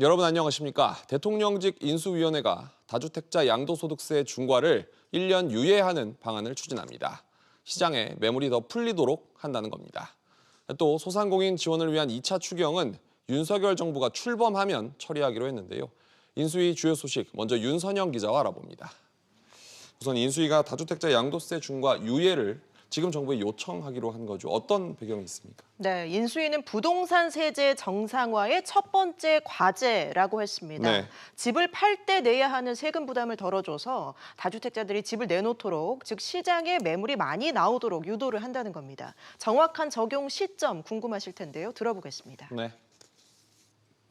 여러분 안녕하십니까? 대통령직 인수위원회가 다주택자 양도소득세 중과를 1년 유예하는 방안을 추진합니다. 시장에 매물이 더 풀리도록 한다는 겁니다. 또 소상공인 지원을 위한 2차 추경은 윤석열 정부가 출범하면 처리하기로 했는데요. 인수위 주요 소식 먼저 윤선영 기자와 알아봅니다. 우선 인수위가 다주택자 양도세 중과 유예를 지금 정부에 요청하기로 한 거죠. 어떤 배경이 있습니까? 네, 인수위는 부동산 세제 정상화의 첫 번째 과제라고 했습니다. 네. 집을 팔 때 내야 하는 세금 부담을 덜어줘서 다주택자들이 집을 내놓도록, 즉 시장에 매물이 많이 나오도록 유도를 한다는 겁니다. 정확한 적용 시점 궁금하실 텐데요. 들어보겠습니다. 네.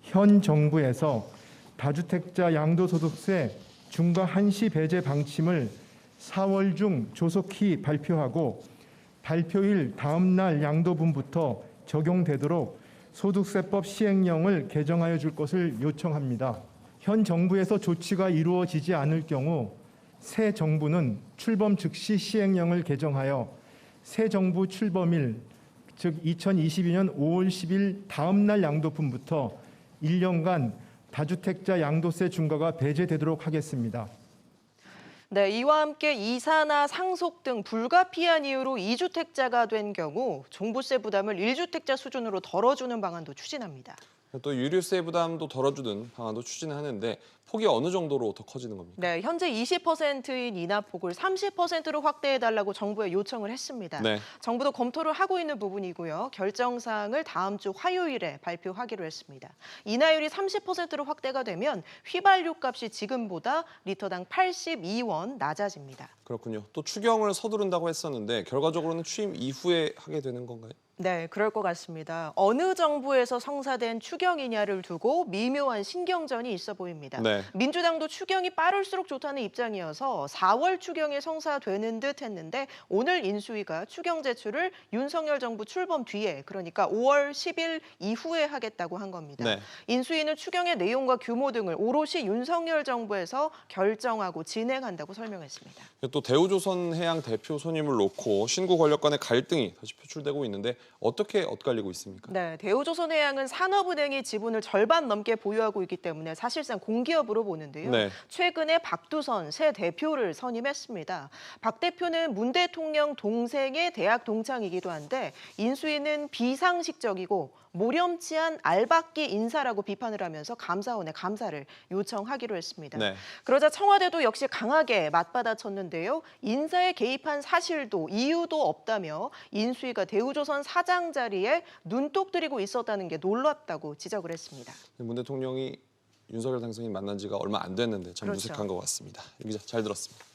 현 정부에서 다주택자 양도소득세 중과 한시 배제 방침을 4월 중 조속히 발표하고 발표일 다음 날 양도분부터 적용되도록 소득세법 시행령을 개정하여 줄 것을 요청합니다. 현 정부에서 조치가 이루어지지 않을 경우 새 정부는 출범 즉시 시행령을 개정하여 새 정부 출범일, 즉 2022년 5월 10일 다음 날 양도분부터 1년간 다주택자 양도세 중과가 배제되도록 하겠습니다. 네, 이와 함께 이사나 상속 등 불가피한 이유로 2주택자가 된 경우 종부세 부담을 1주택자 수준으로 덜어주는 방안도 추진합니다. 또 유류세 부담도 덜어주는 방안도 추진하는데 폭이 어느 정도로 더 커지는 겁니까? 네, 현재 20%인 인하폭을 30%로 확대해달라고 정부에 요청을 했습니다. 네. 정부도 검토를 하고 있는 부분이고요. 결정 사항을 다음 주 화요일에 발표하기로 했습니다. 인하율이 30%로 확대가 되면 휘발유 값이 지금보다 리터당 82원 낮아집니다. 그렇군요. 또 추경을 서두른다고 했었는데 결과적으로는 취임 이후에 하게 되는 건가요? 네, 그럴 것 같습니다. 어느 정부에서 성사된 추경이냐를 두고 미묘한 신경전이 있어 보입니다. 네. 민주당도 추경이 빠를수록 좋다는 입장이어서 4월 추경에 성사되는 듯 했는데 오늘 인수위가 추경 제출을 윤석열 정부 출범 뒤에, 그러니까 5월 10일 이후에 하겠다고 한 겁니다. 네. 인수위는 추경의 내용과 규모 등을 오롯이 윤석열 정부에서 결정하고 진행한다고 설명했습니다. 또 대우조선해양 대표 선임을 놓고 신구 권력 간의 갈등이 다시 표출되고 있는데 어떻게 엇갈리고 있습니까? 네, 대우조선해양은 산업은행이 지분을 절반 넘게 보유하고 있기 때문에 사실상 공기업으로 보는데요. 네. 최근에 박두선 새 대표를 선임했습니다. 박 대표는 문 대통령 동생의 대학 동창이기도 한데 인수위는 비상식적이고 모렴치한 알박기 인사라고 비판을 하면서 감사원에 감사를 요청하기로 했습니다. 네. 그러자 청와대도 역시 강하게 맞받아쳤는데요. 인사에 개입한 사실도 이유도 없다며 인수위가 대우조선 사장 자리에 눈독 들이고 있었다는 게 놀랍다고 지적을 했습니다. 문 대통령이 윤석열 당선인 만난 지가 얼마 안 됐는데 참 그렇죠. 무색한 것 같습니다. 유 기자 잘 들었습니다.